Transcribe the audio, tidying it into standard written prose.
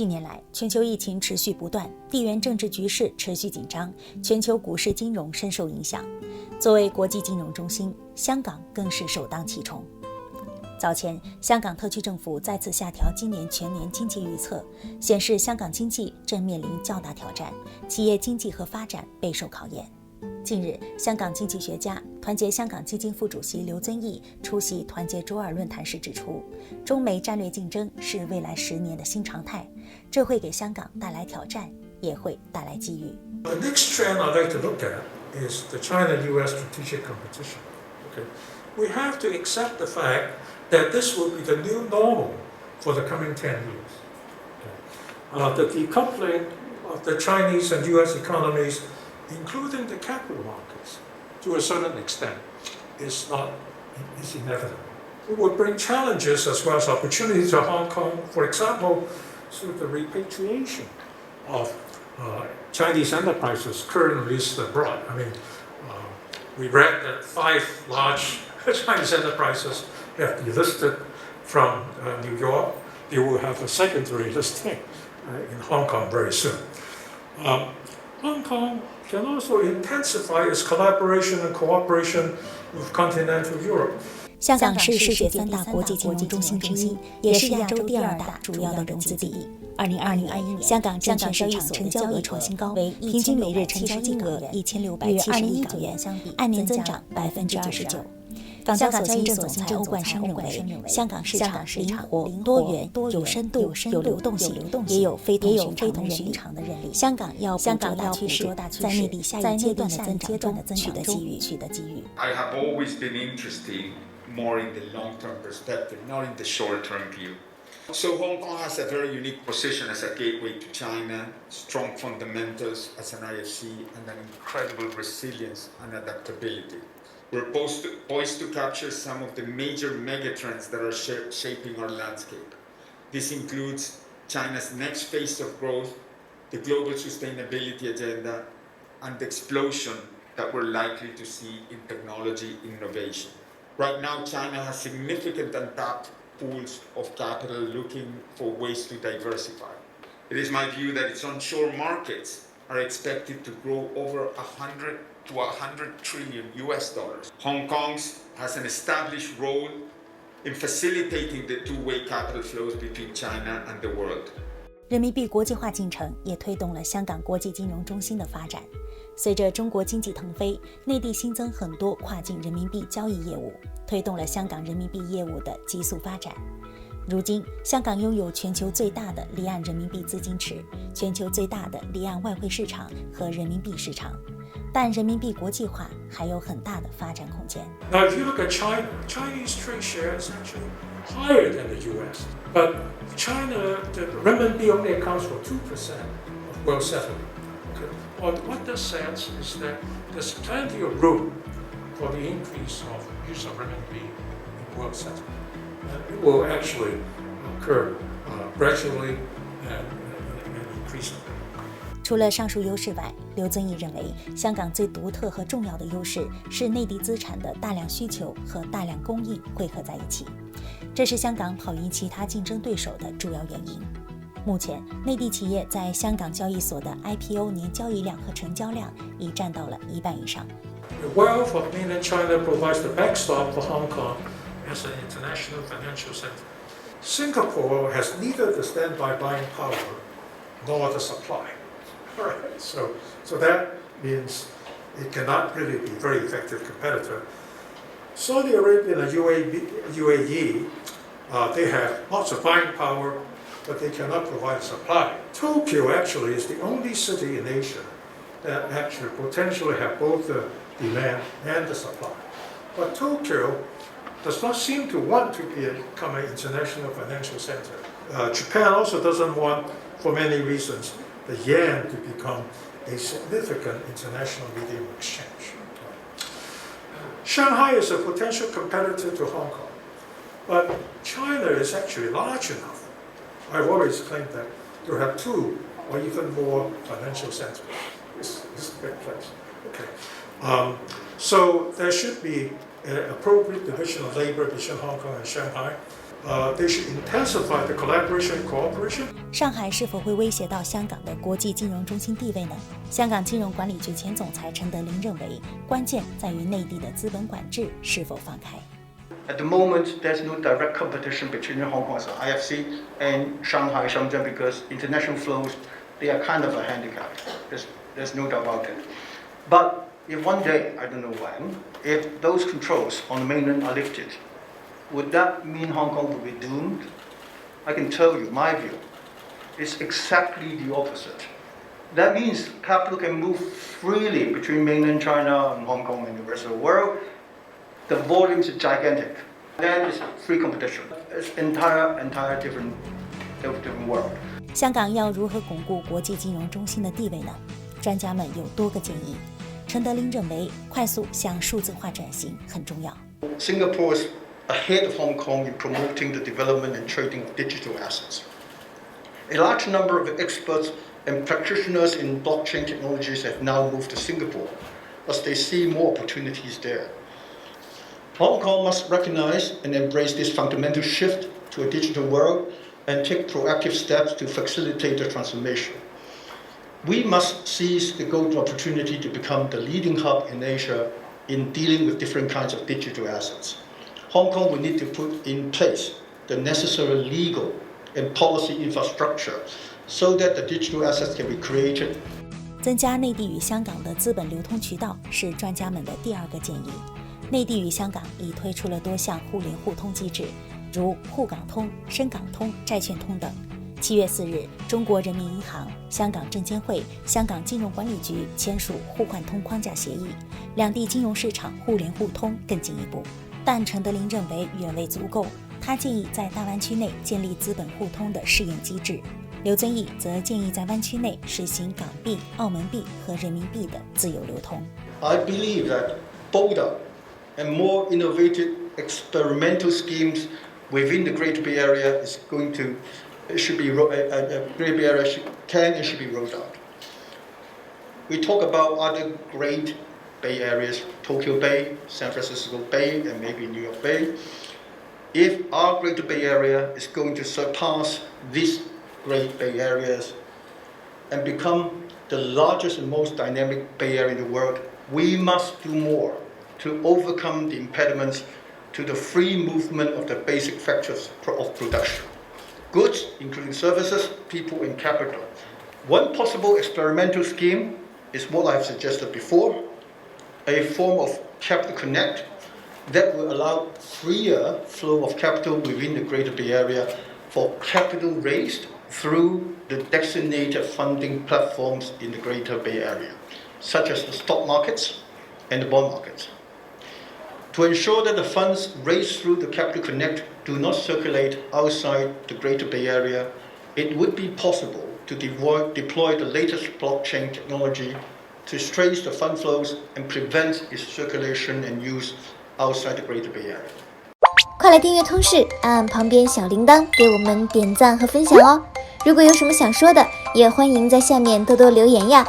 近年来，全球疫情持续不断，地缘政治局势持续紧张，全球股市金融深受影响。作为国际金融中心，香港更是首当其冲。早前，香港特区政府再次下调今年全年经济预测，显示香港经济正面临较大挑战，企业经济和发展备受考验。近日，香港经济学家、团结香港基金副主席刘遵义出席团结周二论坛时指出，中美战略竞争是未来10年的新常态，这会给香港带来挑战，也会带来机遇。 The next trend I'd like to look at is the China-US strategic competition. Okay, we have to accept the fact that this will be the new normal for the coming 10 years. Okay. The decoupling of the Chinese and US economies, including the capital markets, to a certain extent, is inevitable. It will bring challenges as well as opportunities to Hong Kong, for example, through the repatriation of Chinese enterprises currently listed abroad. I mean, we read that 5 large Chinese enterprises have delisted from New York. They will have a secondary listing in Hong Kong very soon. Hong Kong can also intensify its collaboration and cooperation with continental Europe. 香港是世界3大国际金融中心之一，也是亚洲第2大主要的融资地。2020年，香港证券市场成交额创新高，平均每日成交金额1670亿港元，按年增长29%。港交所交易总裁欧冠生认为，香港市场灵活、多元、有深度、有流动性，也有非同寻常的人力。香港要捕捉大趋势，在内地下一阶段的增长中取得机遇。 I have always been interested more in the long-term perspective, not in the short-term view. So Hong Kong has a very unique position as a gateway to China, strong fundamentals as an IFC, and an incredible resilience and adaptability. We're poised to capture some of the major megatrends that are shaping our landscape. This includes China's next phase of growth, the global sustainability agenda, and the explosion that we're likely to see in technology innovation. Right now, China has significant untapped pools of capital looking for ways to diversify. It is my view that its onshore markets are expected to grow over 100 to 100 trillion US dollars. Hong Kong has an established role in facilitating the two-way capital flows between China and the world. 人民币国际化进程也推动了香港国际金融中心的发展。随着中国经济腾飞，内地新增很多跨境人民币交易业务，推动了香港人民币业务的急速发展。如今，香港拥有全球最大的离岸人民币资金池、全球最大的离岸外汇市场和人民币市场，但人民币国际化还有很大的发展空间。 Now, if you look at China, Chinese trade share is actually higher than the U.S., but China, the renminbi only accounts for 2% of world settlement. Okay. Well, what this says is that there's plenty of room for the increase of use of renminbi in world settlement. It will actually occur gradually and increasingly. 除了上述优势外，刘遵义认为，香港最独特和重要的优势是内地资产的大量需求和大量供应汇合在一起，这是香港跑赢其他竞争对手的主要原因。目前，内地企业在香港交易所的 IPO 年交易量和成交量已占到了1半以上。 The wealth of mainland China provides the backstop for Hong Kong as an international financial center. Singapore has neither the standby buying power nor the supply. All right, so that means it cannot really be a very effective competitor. Saudi Arabia and UAE, they have lots of buying power, but they cannot provide supply. Tokyo actually is the only city in Asia that actually potentially have both the demand and the supply. But Tokyo does not seem to want to become an international financial center. Japan also doesn't want, for many reasons, the yen to become a significant international medium of exchange. Shanghai is a potential competitor to Hong Kong, but China is actually large enough. I've always claimed that to have 2 or even more financial centers. This is a big place. Okay. So there should be an appropriate division of labor between Hong Kong and Shanghai. They should intensify the collaboration and cooperation. 上海是否会威胁到香港的国际金融中心地位呢？香港金融管理局前总裁陈德霖认为，关键在于内地的资本管制是否放开。At the moment, there's no direct competition between Hong Kong as an IFC and Shanghai, Shenzhen, because international flows, they are kind of a handicap. There's no doubt about it. But if one day, I don't know when, if those controls on the mainland are lifted, would that mean Hong Kong will be doomed? I can tell you, my view is exactly the opposite. That means capital can move freely between mainland China and Hong Kong and the rest of the world. The volumes are gigantic. Then it's free competition. It's entire different world. 香港要如何巩固国际金融中心的地位呢？专家们有多个建议。陈德霖认为，快速向数字化转型很重要。Singapore is ahead of Hong Kong in promoting the development and trading of digital assets. A large number of experts and practitioners in blockchain technologies have now moved to Singapore, as they see more opportunities there. Hong Kong must recognize and embrace this fundamental shift to a digital world and take proactive steps to facilitate the transformation. We must seize the golden opportunity to become the leading hub in Asia in dealing with different kinds of digital assets. Hong Kong will need to put in place the necessary legal and policy infrastructure so that the digital assets can be created. 增加内地与香港的资本流通渠道是专家们的第二个建议。内地与香港已推出了多项互联互通机制，如沪港通、深港通、债券通等。7月4日，中国人民银行、香港证监会、香港金融管理局签署互换通框架协议，两地金融市场互联互通更进一步。但陈德霖认为远未足够，他建议在大湾区内建立资本互通的试验机制。刘遵义则建议在湾区内实行港币、澳门币和人民币的自由流通。I believe that bolder and more innovative experimental schemes within the Greater Bay Area should be rolled out. We talk about other great Bay areas, Tokyo Bay, San Francisco Bay, and maybe New York Bay. If our Greater Bay Area is going to surpass these great Bay areas and become the largest and most dynamic Bay Area in the world, we must do more to overcome the impediments to the free movement of the basic factors of production. Goods, including services, people, and capital. One possible experimental scheme is what I've suggested before, a form of capital connect that will allow freer flow of capital within the Greater Bay Area for capital raised through the designated funding platforms in the Greater Bay Area, such as the stock markets and the bond markets. To ensure that the funds raised through the Capital Connect do not circulate outside the Greater Bay Area, it would be possible to deploy the latest blockchain technology to trace the fund flows and prevent its circulation and use outside the Greater Bay Area. 快来订阅通识，按旁边小铃铛给我们点赞和分享哦！如果有什么想说的，也欢迎在下面多多留言呀。